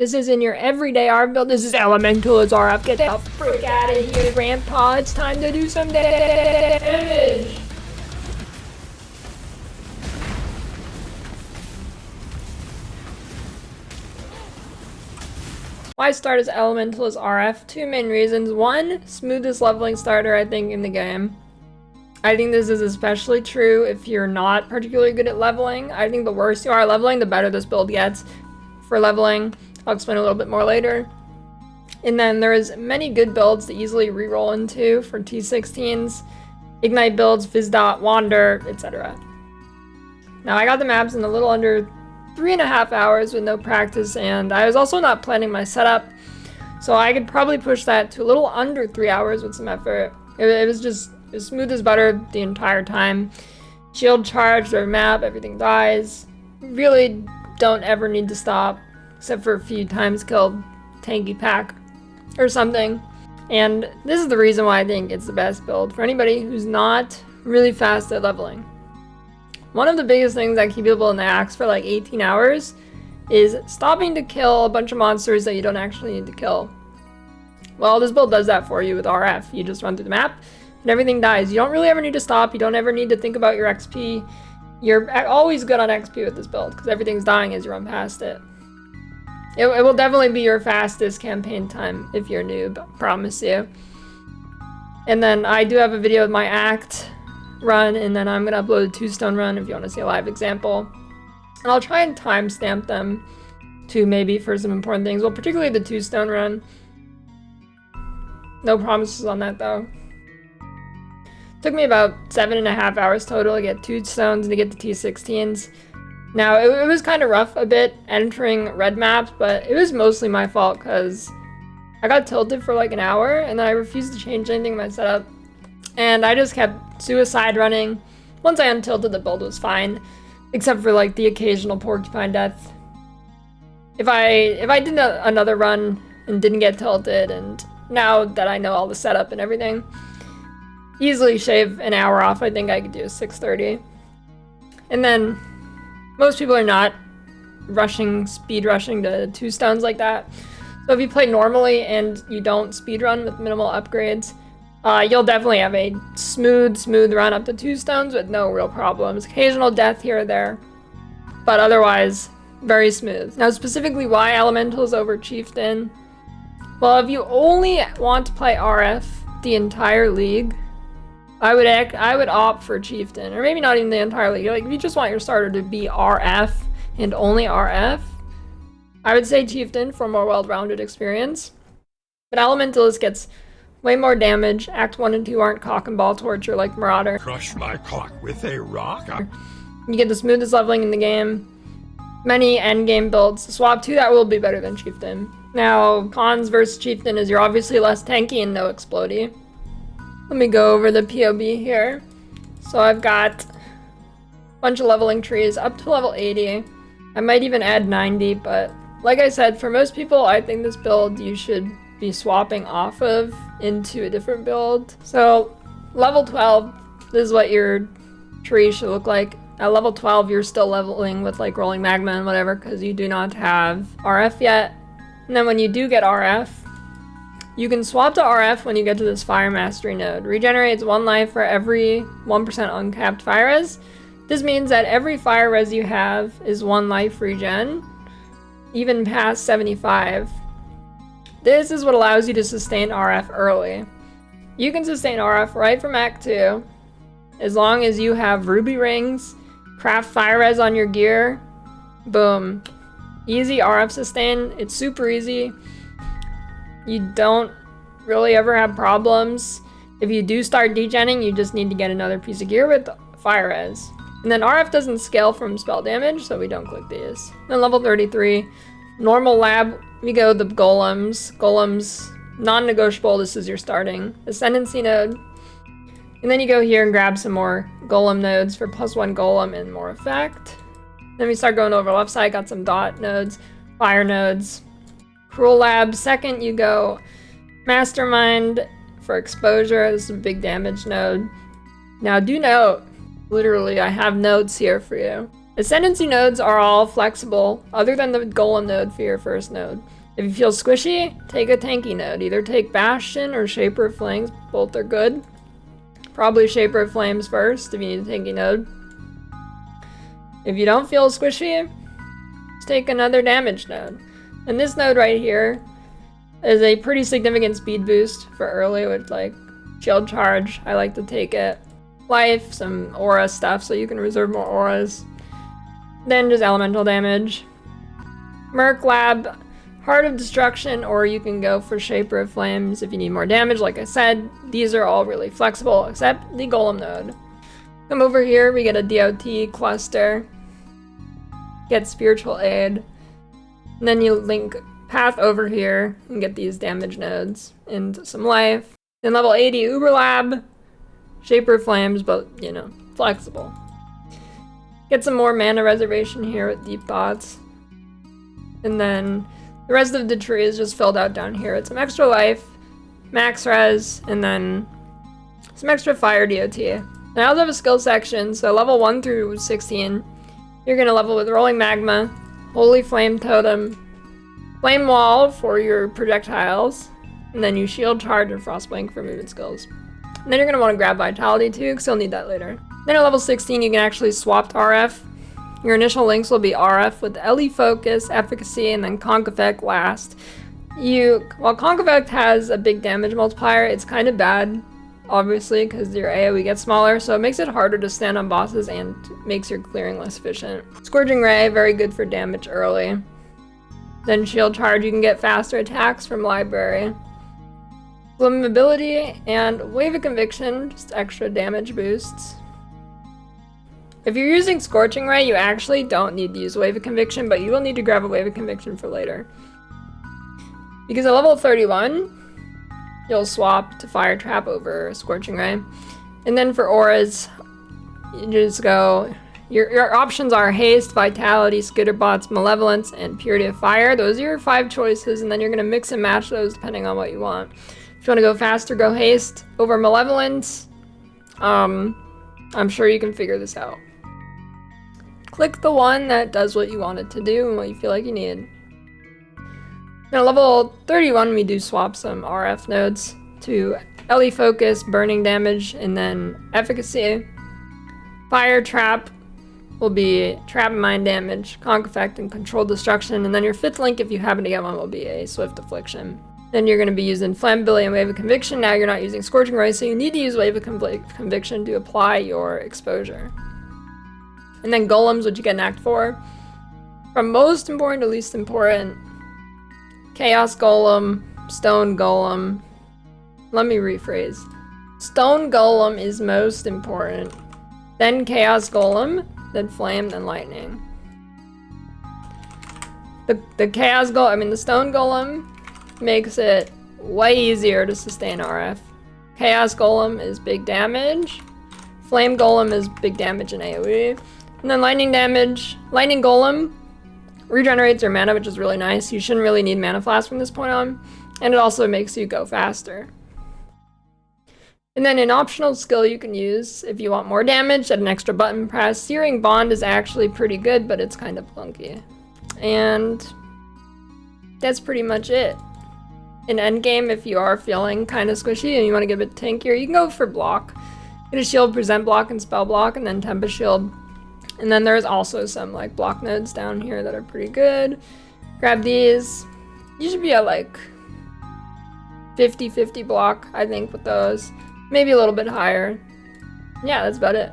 This isn't your everyday RF build. This is Elementalist RF. Get the frick out of here, Grandpa. It's time to do some damage. Why start as Elementalist RF? Two main reasons. One, smoothest leveling starter I think in the game. I think this is especially true if you're not particularly good at leveling. I think the worse you are at leveling, the better this build gets for leveling. I'll explain a little bit more later. And then there's many good builds to easily reroll into for T16s, Ignite builds, Fizdot, Wander, etc. Now I got the maps in a little under 3.5 hours with no practice, and I was also not planning my setup, so I could probably push that to a little under 3 hours with some effort. It was just as smooth as butter the entire time. Shield charged or map, everything dies. Really don't ever need to stop, except for a few times killed tanky pack or something. And this is the reason why I think it's the best build for anybody who's not really fast at leveling. One of the biggest things that keep people in the axe for like 18 hours is stopping to kill a bunch of monsters that you don't actually need to kill. Well, this build does that for you with RF. You just run through the map and everything dies. You don't really ever need to stop. You don't ever need to think about your XP. You're always good on XP with this build because everything's dying as you run past it. It will definitely be your fastest campaign time if you're a noob, I promise you. And then I do have a video of my act run, and then I'm gonna upload a 2-stone run if you want to see a live example. And I'll try and timestamp them too, maybe for some important things. Well, particularly the 2-stone run. No promises on that though. Took me about 7.5 hours total to get 2 stones and to get the T16s. Now, it was kind of rough a bit entering red maps, but it was mostly my fault because I got tilted for like an hour and then I refused to change anything in my setup. And I just kept suicide running. Once I untilted, the build was fine, except for like the occasional porcupine death. If I did another run and didn't get tilted, and now that I know all the setup and everything, easily shave an hour off. I think I could do 6:30. And then most people are not speed rushing to 2 stones like that. So if you play normally and you don't speed run with minimal upgrades, you'll definitely have a smooth run up to 2 stones with no real problems. Occasional death here or there, but otherwise very smooth. Now specifically why Elementals over Chieftain? Well, if you only want to play RF the entire league, I would opt for Chieftain, or maybe not even the entire league. Like if you just want your starter to be RF and only RF, I would say Chieftain for a more well-rounded experience. But Elementalist gets way more damage. Act 1 and 2 aren't cock and ball torture like Marauder. Crush my cock with a rock. You get the smoothest leveling in the game. Many endgame builds. Swap 2, that will be better than Chieftain. Now, cons versus Chieftain is you're obviously less tanky and no explodey. Let me go over the POB here. So I've got a bunch of leveling trees up to level 80. I might even add 90, but like I said, for most people, I think this build you should be swapping off of into a different build. So level 12, this is what your tree should look like. At level 12, you're still leveling with like rolling magma and whatever because you do not have RF yet. And then when you do get RF, you can swap to RF when you get to this Fire Mastery node. Regenerates 1 life for every 1% uncapped fire res. This means that every fire res you have is 1 life regen, even past 75. This is what allows you to sustain RF early. You can sustain RF right from Act 2, as long as you have ruby rings, craft fire res on your gear, boom. Easy RF sustain, it's super easy. You don't really ever have problems. If you do start degenning, you just need to get another piece of gear with fire res. And then RF doesn't scale from spell damage, so we don't click these. Then level 33, normal lab, we go the golems. Golems, non-negotiable, this is your starting ascendancy node. And then you go here and grab some more golem nodes for +1 golem and more effect. Then we start going over left side, got some dot nodes, fire nodes. Cruel Lab, second you go Mastermind for exposure. This is a big damage node. Now do note, literally I have notes here for you. Ascendancy nodes are all flexible, other than the Golem node for your first node. If you feel squishy, take a tanky node. Either take Bastion or Shaper of Flames, both are good. Probably Shaper of Flames first if you need a tanky node. If you don't feel squishy, just take another damage node. And this node right here is a pretty significant speed boost for early with like Shield Charge. I like to take it. Life, some aura stuff so you can reserve more auras. Then just elemental damage. Merc Lab, Heart of Destruction, or you can go for Shaper of Flames if you need more damage. Like I said, these are all really flexible except the Golem node. Come over here, we get a DOT cluster. Get Spiritual Aid. And then you link Path over here and get these damage nodes and some life. Then level 80 Uber Lab. Shaper of Flames, but you know, flexible. Get some more mana reservation here with Deep Thoughts. And then the rest of the tree is just filled out down here with some extra life, max res, and then some extra fire DOT. And I also have a skill section, so level 1 through 16. You're gonna level with Rolling Magma, Holy Flame Totem, Flame Wall for your projectiles, and then you Shield Charge and Frostblink for movement skills. And then you're gonna wanna grab Vitality too, because you'll need that later. Then at level 16, you can actually swap to RF. Your initial links will be RF with LE Focus, Efficacy, and then Conk Effect last. While Conk Effect has a big damage multiplier, it's kind of bad, obviously, because your AoE gets smaller, so it makes it harder to stand on bosses and makes your clearing less efficient. Scourging Ray, very good for damage early. Then Shield Charge, you can get faster attacks from Library. Flammability and Wave of Conviction, just extra damage boosts. If you're using Scorching Ray, you actually don't need to use Wave of Conviction, but you will need to grab a Wave of Conviction for later. Because at level 31, you'll swap to Fire Trap over Scorching Ray. And then for auras, you just go... Your options are Haste, Vitality, Skitterbots, Malevolence, and Purity of Fire. Those are your 5 choices, and then you're going to mix and match those depending on what you want. If you want to go faster, go Haste over Malevolence. I'm sure you can figure this out. Click the one that does what you want it to do and what you feel like you need. Now level 31, we do swap some RF nodes to LE Focus, Burning Damage, and then Efficacy. Fire Trap will be Trap and Mind Damage, Conk Effect, and Controlled Destruction, and then your 5th link, if you happen to get one, will be a Swift Affliction. Then you're going to be using Flammability and Wave of Conviction. Now you're not using Scorching Ray, so you need to use Wave of Conviction to apply your exposure. And then Golems, which you get an Act 4. From most important to least important, Chaos Golem, Stone Golem. Let me rephrase. Stone Golem is most important. Then Chaos Golem, then Flame, then Lightning. The Stone Golem makes it way easier to sustain RF. Chaos Golem is big damage. Flame Golem is big damage in AoE. And then Lightning damage. Lightning Golem regenerates your mana, which is really nice. You shouldn't really need Mana Flask from this point on. And it also makes you go faster. And then an optional skill you can use if you want more damage at an extra button press. Searing Bond is actually pretty good, but it's kind of clunky. And that's pretty much it. In endgame, if you are feeling kind of squishy and you want to get a bit tankier, you can go for block. Get a shield, present block, and spell block, and then Tempest Shield. And then there's also some like block nodes down here that are pretty good. Grab these. You should be at like 50-50 block, I think, with those. Maybe a little bit higher. Yeah, that's about it.